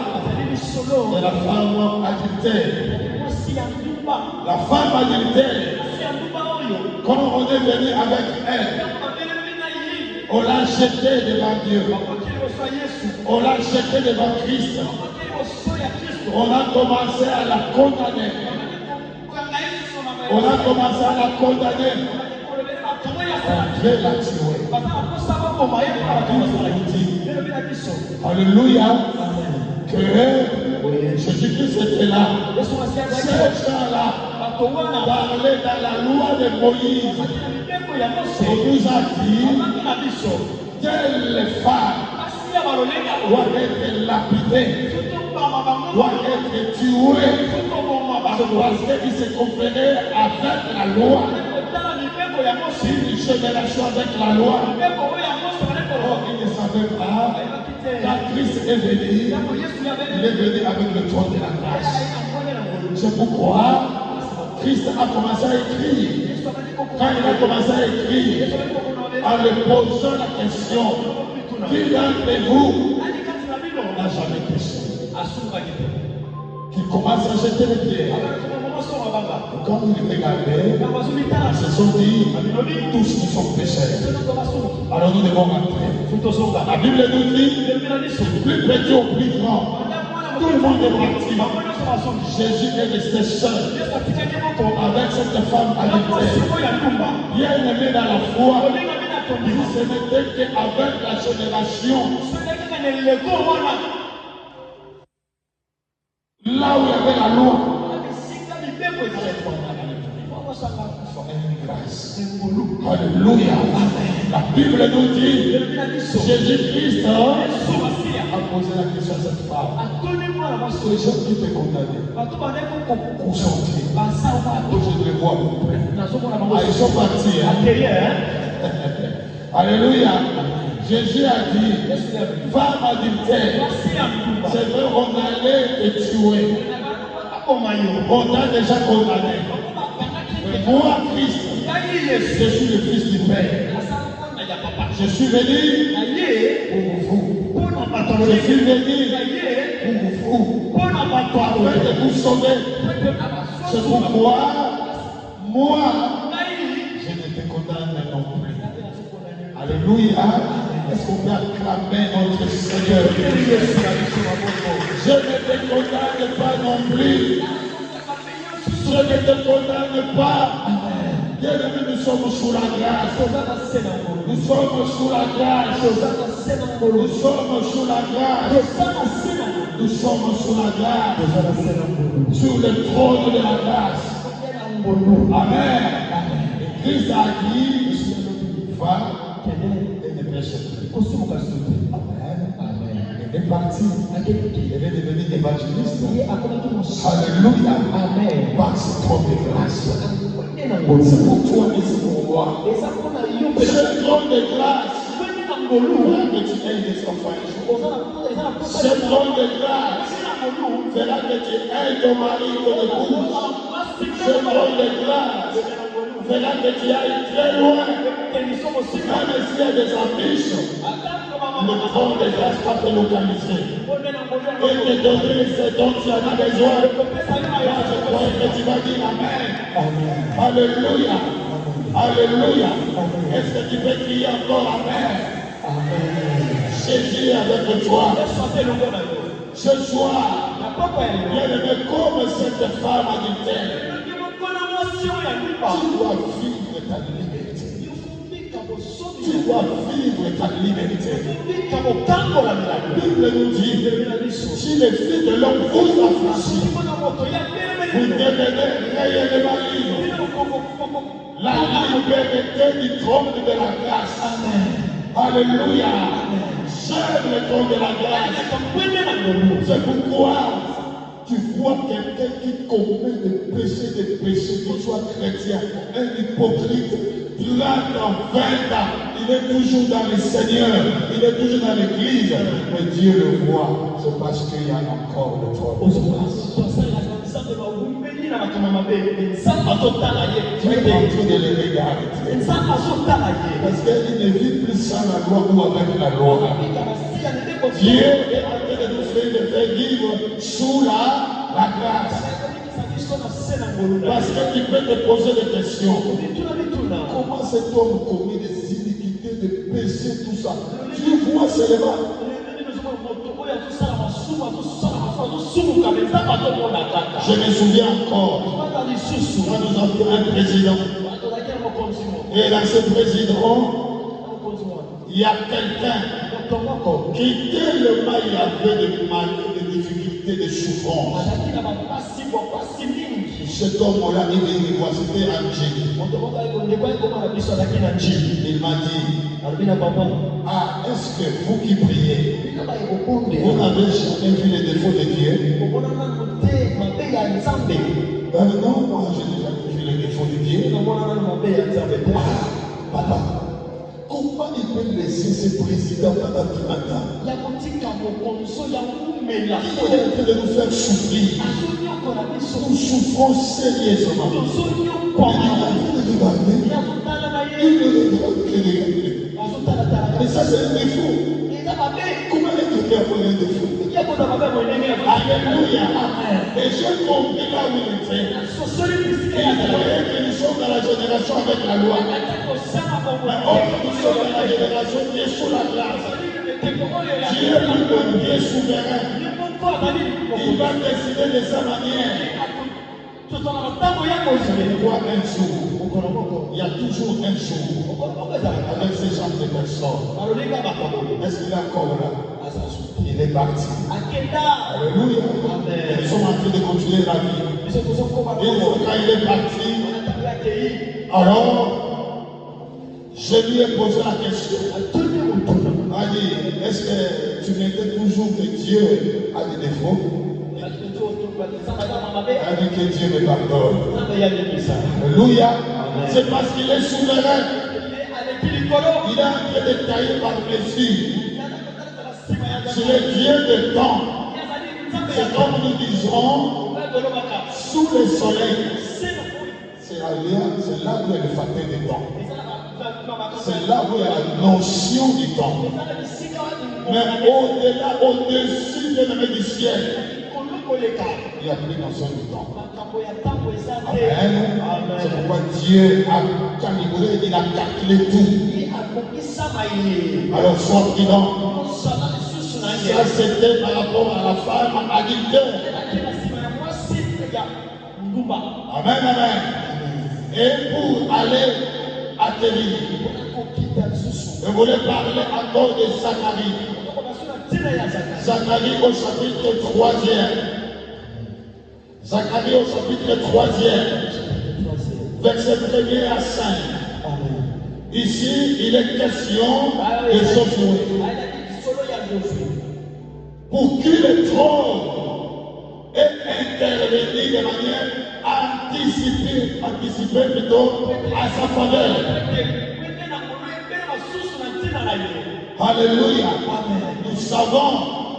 S1: de la femme adultère. La femme adultère, quand on est venu avec elle, on l'a jeté devant Dieu. On l'a jeté devant Christ. On a commencé à la condamner. On a commencé à la condamner. Dieu l'a tué. Alléluia. Que Jésus-Christ était là. Ces gens-là parlaient dans la loi de Moïse. On nous a dit telle femme doit être lapidée, doit être tuée, parce qu'il se conférait avec la loi. Une génération avec la loi. Oh, il ne savait pas. Quand Christ est venu, il est venu avec le trône de la grâce. C'est pourquoi Christ a commencé à écrire. Quand il a commencé à écrire, en lui posant la question, qui d'entre vous n'a jamais péché? Qui commence à jeter les pierres. Quand ils regardaient, ils se sont dit, tous nous sommes pécheurs. Alors nous devons rentrer. La Bible nous dit, plus petit ou plus grand, tout le monde est parti. Jésus est resté seul avec cette femme adultère. Bien aimé dans la foi, ce n'était qu'avec la génération. Là où il y avait la loi. Alléluia. La Bible nous dit, Jésus-Christ a posé la question à cette femme. Les gens qui étaient condamnés, aujourd'hui, je les vois à peu près. Ils sont partis. Alléluia. Jésus a dit, femme adultère, c'est vrai, on allait te tuer. On t'a déjà condamné. Mais moi, Christ, je suis le Fils du Père. Je suis venu pour vous. Je suis venu pour vous. Afin de vous sauver. C'est pourquoi, moi, je ne te condamne non plus. Alléluia. Est-ce qu'on peut acclamer notre Seigneur? Je ne te condamne pas non plus. Je ne te condamne pas. Bien aimé, nous sommes sous la grâce. Nous sommes sous la grâce. Nous sommes sous la grâce. Nous sommes sous la grâce. Sur le trône de la grâce. Amen. Et Christ a dit, va et ne prêche plus. Amen. Elle est partie. Elle est devenue évangéliste. Alléluia. Amen. Par ce trône de grâce. C'est pour toi et c'est pour moi. Ce trône de grâce. Fera que tu aies des enfants. Ce trône de grâce fera que tu aies ton mari, ton épouse. Ce trône de grâce fera que tu ailles très loin. Même s'il y a des ambitions, le trône de grâce va te localiser et te donner ce dont tu en as besoin. Moi, je crois que tu vas dire Amen. Amen. Alléluia. Alléluia. Est-ce que tu peux crier encore Amen? Amen. Jésus est avec toi. Ce soir, bien-aimé, comme cette femme adultère, tu dois vivre ta liberté. Tu dois vivre ta liberté. La Bible nous dit, si le Fils de l'homme vous affranchit, vous devenez réellement libre. La liberté du trône de la grâce. Amen. Alléluia. J'aime le trône de la grâce. C'est pourquoi tu vois quelqu'un qui commet des péchés, qu'il soit chrétien, un hypocrite, plein en 20 ans, il est toujours dans le Seigneur, il est toujours dans l'église, mais Dieu le voit, c'est parce qu'il y a encore le trône. Tu es en train de les regarder. Parce qu'il ne vit plus sans la loi ou avec la loi. Dieu est en train de nous faire vivre sous la grâce. Parce que tu peux te poser des questions. Comment cet homme commet des iniquités, des péchés, tout ça? Tu vois seulement. Je me souviens encore, quand nous avions un président. Et dans ce président, il y a quelqu'un qui tellement il avait de difficultés, de souffrances. Cet homme-là, il voit, c'était Angélique. Il m'a dit, ah, est-ce que vous qui priez, vous n'avez jamais vu les défauts de Dieu? Non, moi je n'ai jamais vu les défauts de Dieu. Ah, papa, comment il peut laisser ce président pendant 30 ans? Il est en train de nous faire souffrir. Nous souffrons sérieusement. Mais ça c'est un défaut. Comment est-ce qu'il y a un défaut? Alléluia. Et j'ai compris là où il était. Il croyait que nous sommes dans la génération avec la loi. Mais nous sommes dans la génération qui est sous la grâce. Dieu lui-même qui est souverain. Il va décider de sa manière. Il y a toujours un jour avec ces gens de personnes. Est-ce qu'il est encore là? Il est parti. Alléluia. Ils sont en train de continuer la vie. Et quand il est parti, alors je lui ai posé la question. Il a dit, est-ce que tu m'étais toujours que Dieu a des défauts? Il a dit que Dieu me pardonne. Alléluia. C'est parce qu'il est souverain. Il est en train de tailler par mesure. C'est le Dieu de temps. C'est comme nous disons, sous le soleil. C'est là où il y a le facteur du temps. C'est là où il y a la notion du temps. Mais au-delà, au-dessus de la du ciel, il n'y a plus notion du temps. Amen. C'est pourquoi Dieu a calibré, il a calculé tout. Alors sois prudent. Ça c'était par rapport à la femme adultère. Amen, amen. Et pour aller atterrir, je voulais parler encore de Zacharie. Zacharie au chapitre 3e. Zacharie au chapitre 3e. Verset 1er à 5. Ici, il est question de Josué. Pour que le trône ait intervenu de manière anticipée plutôt à sa faveur. Alléluia. Nous savons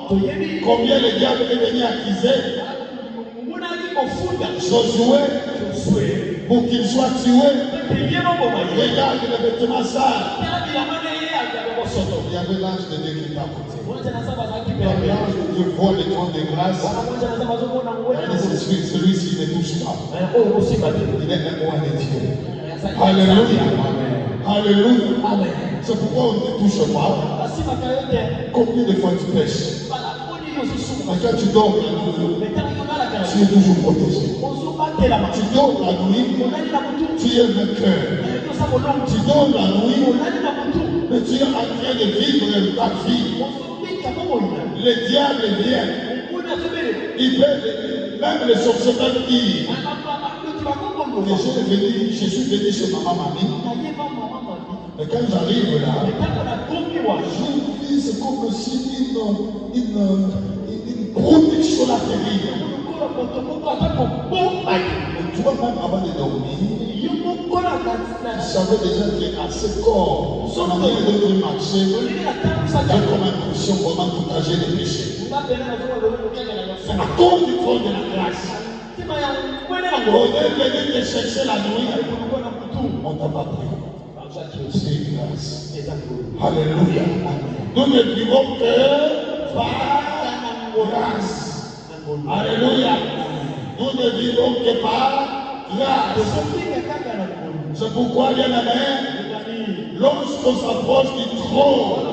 S1: combien le diable est venu accuser Josué pour qu'il soit tué. Regarde les vêtements sales. Il y avait l'ange de Dieu qui était à côté. L'ange de Dieu voit les trônes de grâce. Celui-ci ne touche pas. Il est un roi de Dieu. Alléluia. Alléluia. C'est pourquoi on ne touche pas. Combien de fois tu pêches? Quand tu dors la nuit, tu es toujours protégé. Tu dors la nuit, tu es vainqueur. Tu dors la nuit, mais tu es en train de vivre ta vie. Le diable vient. Il peut, même les sorciers disent je suis venu chez maman mamie. Et quand j'arrive là, je vis, c'est comme si une protection la terrible. Tu vois, même avant de dormir, je savais déjà qu'à ce corps, son ami de marcher, j'ai comme impression vraiment tout âgé de péché. C'est à cause du trône de la grâce. On est venu te chercher la nuit, on t'a pas pris. C'est grâce. Alléluia. Nous ne vivons que par grâce. Alléluia. Nous ne vivons que par grâce. C'est pourquoi, bien aimé, lorsqu'on s'approche du trône,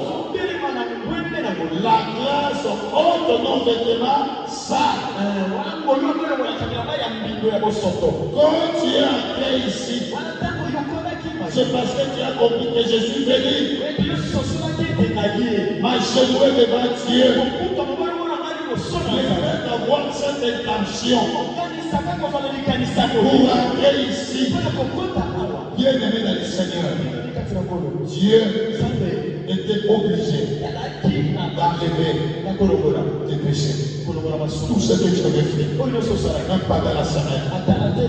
S1: la grâce ôte nos vêtements sales. Quand tu es entré ici, c'est parce que tu as compris que je suis venu m'agenouiller devant Dieu. Le fait d'avoir cette intention pour entrer ici, bien aimé dans le Seigneur, Dieu était obligé d'enlever tes péchés. Tout ce que tu avais fait, même pas dans la semaine,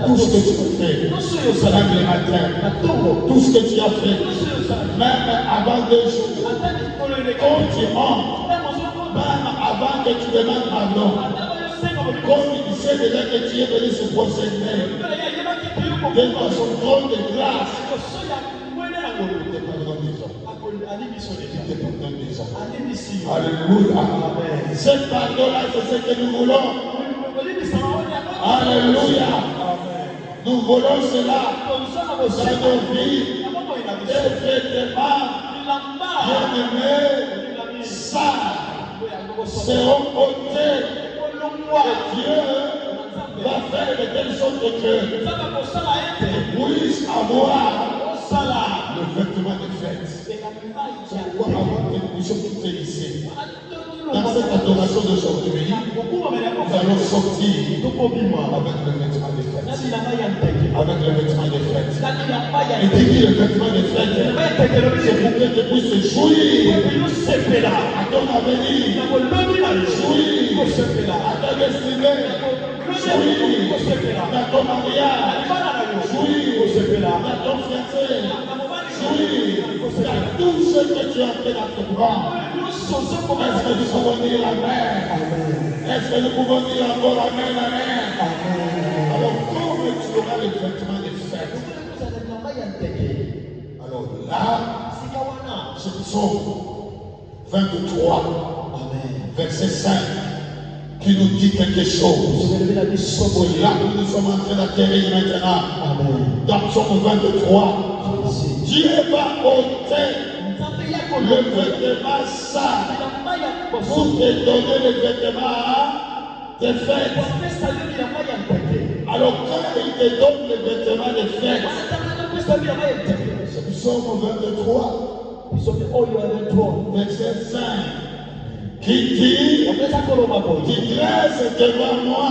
S1: tout ce que tu as fait, même le matin, tout ce que tu as fait, même avant 2 jours, quand tu entres, même avant que tu demandes pardon, comme tu sais déjà que tu es venu se procéder devant son trône de grâce, te pardonne déjà. Te pardonne déjà. Alléluia. Ce pardon-là, c'est ce que nous voulons. Alléluia. Nous voulons cela dans nos vies. Des vêtements bien-aimés, sales, seront ôtés. Dieu va faire de telle sorte que tu puisses avoir le vêtement de fête. C'est pourquoi avant que nous puissions nous féliciter dans cette adoration d'aujourd'hui, nous allons sortir avec le vêtement de fête. Avec le vêtement de fête. Et dis le vêtement de fête, c'est pour que tu puisses jouir à ton avenir, jouir à ta destinée, jouir dans ton mariage, jouir dans ton fiancé, jouir dans tout ce que tu as fait dans ton bras. Est-ce que nous pouvons dire Amen? Est-ce que nous pouvons dire encore Amen, Amen? Alors, comme tu auras le vêtement de fête, alors là, c'est Psaume 23, verset 5, qui nous dit quelque chose. C'est là que nous sommes en train d'atterrir maintenant. Dans Psaume 23, Dieu va ôter le vêtement sale pour te donner le vêtement de fête. Alors quand il te donne le vêtement de fête, c'est Psaume 23, verset 5, qui dit, qui dresse devant moi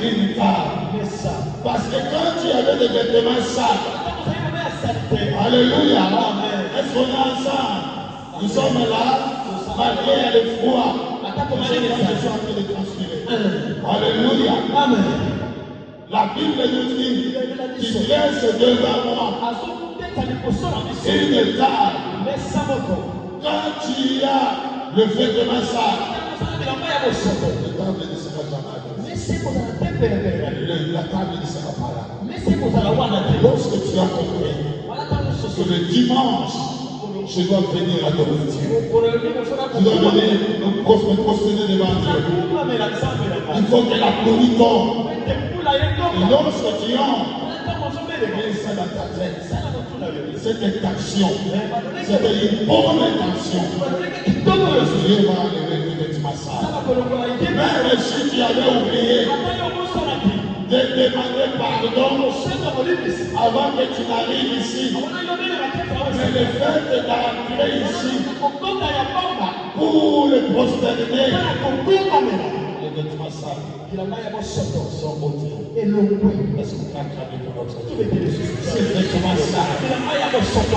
S1: une table. Parce que quand tu avais des vêtements sales, alléluia, est-ce qu'on est ensemble? Nous sommes là, malgré le froid, nous sommes en train de transpirer. Alléluia. La Bible nous dit, qui dresse devant moi une table. Quand tu as le vêtement sale, la table ne sera jamais agréable. La table ne sera pas là. Lorsque tu as compris que le dimanche, je dois venir adorer Dieu. Je dois venir me prosterner devant Dieu. Il faut que la pluie tombe. Et lorsque tu entres, mets ça dans ta tête. Cette intention, c'était une bonne intention. Dieu va enlever tout de massacre. Même si tu avais oublié de demander pardon avant que tu n'arrives ici, mais le fait d'entrer ici pour le prosterner, les vêtements sales sont ôtés. Est-ce que tu as craqué pour notre Dieu? Ces vêtements sales sont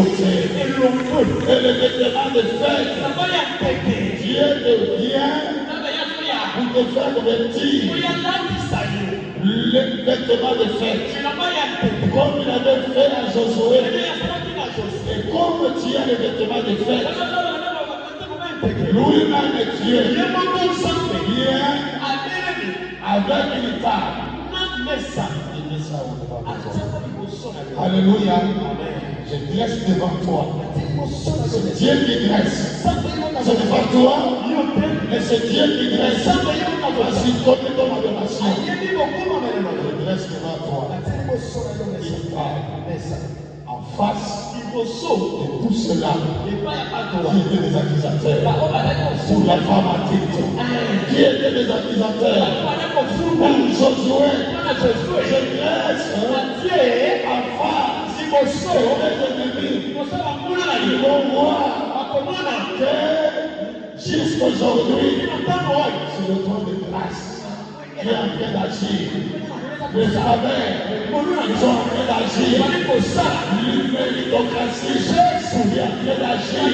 S1: ôtés. Et les vêtements de fête, Dieu devient pour te faire vêtir les vêtements de fête, comme il avait fait à Josué. Et comme tu as les vêtements de fête, lui-même est Dieu. Vient avec une table. Alléluia. Je dresse devant toi. C'est Dieu qui dresse. Ce n'est pas toi, mais c'est Dieu qui dresse. Vas-y, donne ton adoration. Je dresse devant toi. Une table en face de tout cela qui étaient des accusateurs. Pour la femme addict qui étaient des accusateurs. Pour Josué, je dresse en face de mes ennemis. Ils vont voir que jusqu'aujourd'hui, c'est le temps de grâce qui est en train d'agir. Les travers, ils sont en train d'agir. L'méritocratie, je suis en train d'agir.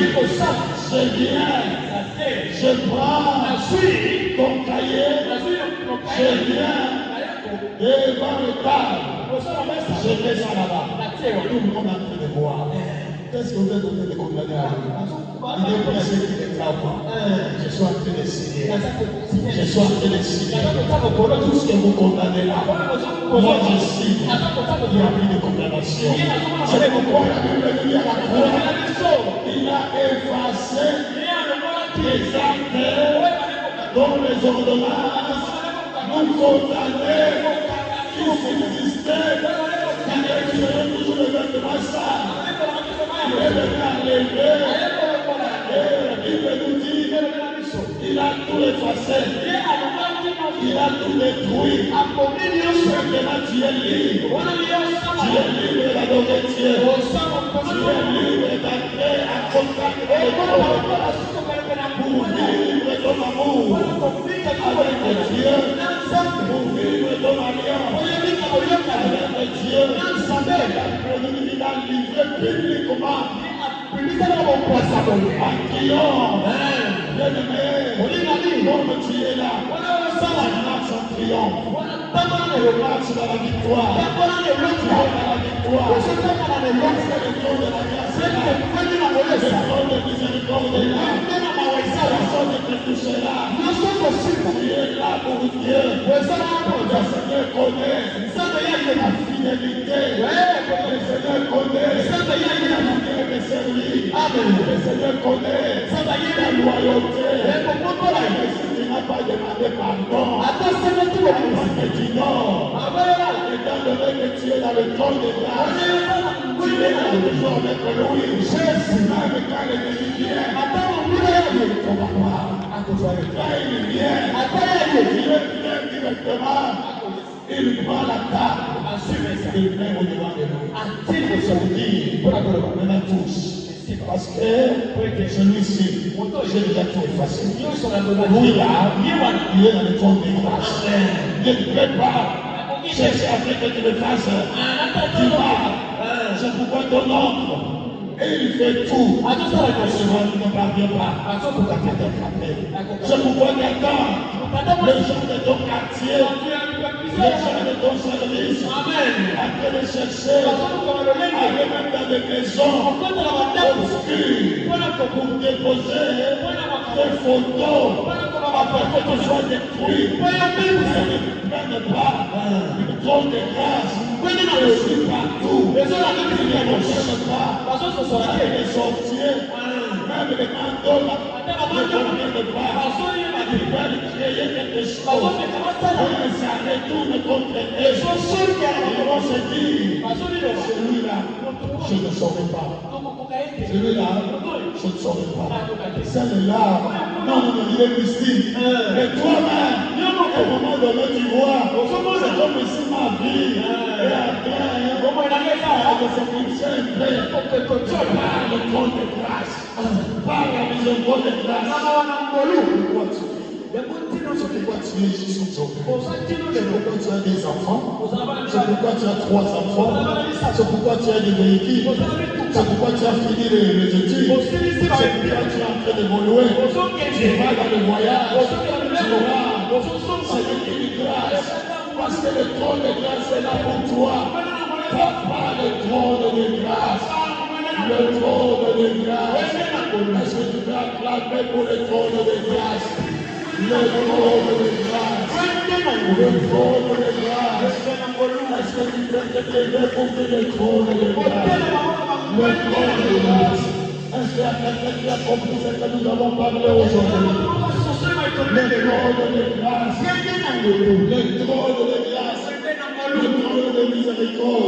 S1: Je viens, je prends ton cahier, je viens devant le table. Je mets ça là-bas. Tout le monde est en train de voir. Qu'est-ce que vous êtes en train de condamner à lui? Il est pressé qu'il est là. Je suis en train de signer. Je suis en train de signer. Tout ce que vous condamnez là, moi je signe. Il n'y a plus de condamnation. C'est pourquoi la Bible dit à la croix, il a effacé les actes dont les ordonnances nous condamnaient qui subsistaient, qui réussiraient toujours le vêtement sale. Il est venu enlever. Et la Bible nous dit, il a tout effacé. Il a tout détruit. Maintenant tu es libre. Tu es libre d'adorer Dieu. Tu es libre d'entrer en contact avec Dieu. Pour vivre ton amour avec Dieu. Pour vivre ton alliance avec Dieu. Il a livré publiquement. En triomphe. Bien-aimé, comme tu es là, ça marche en triomphe. Le marche dans la victoire. Dans la victoire. C'est le trône de la grâce. Le trône de miséricorde est là. Personne ne te touchera. Tu es là pour Dieu. Le Seigneur connaît la fidélité. Le Seigneur connaît la manière de servir. Le Seigneur connaît la loyauté. Et si tu n'as pas demandé pardon, parce que tu dors, étant donné que tu es dans le trône de grâce, tu es là toujours avec lui. Même quand l'ennemi vient, ton papa, quand il vient, directement, il prend la table, il met au devant de nous. Il se dit, maintenant tous. Parce que celui-ci, j'ai déjà tout effacé. Lui là, il est dans le trône de grâce. Ne te prépare. Cherche après que tu le fasses. Tu vas. C'est pourquoi ton oncle. Et il fait tout. Ce ne parvient pas. C'est pourquoi tu attends. Les gens de ton quartier les gens de ton service, après les chercher, aller même dans des maisons obscures pour déposer des photos afin que tu sois détruit. Ne prenne pas une trône de grâce. Je suis partout. Il ne m'observe pas. Les sorciers, même les manteaux, ne comprennent pas. Ils veulent créer quelque chose. Mais ça retourne contre eux. Ils vont se dire, celui-là, je ne saurais pas. Celui-là, je ne saurais pas. Celle-là, non, il est mystique. Mais toi-même, à un moment donné, tu vois, c'est comme ici ma vie. Et après, par le trône de grâce, par la miséricorde de grâce, c'est pourquoi tu es ici aujourd'hui. C'est pourquoi tu as des enfants. C'est pourquoi tu as 3 enfants. C'est pourquoi tu as des véhicules. C'est pourquoi tu as fini les études. C'est pourquoi tu es en train d'évoluer. Tu vas dans le voyage. Tu vas. C'est une grâce. Parce que le trône de grâce est là pour toi. Pas le trône de grâce. Le trône de grâce. Est-ce que tu peux acclamer pour le trône de grâce? Le trône de grâce. Le trône de grâce. Est-ce que tu peux te lever pour que le trône de grâce? Le trône de grâce. Est-ce qu'il y a quelqu'un qui a compris ce que nous avons parlé aujourd'hui? Le trône de grâce. Le trône de grâce. Le trône de miséricorde.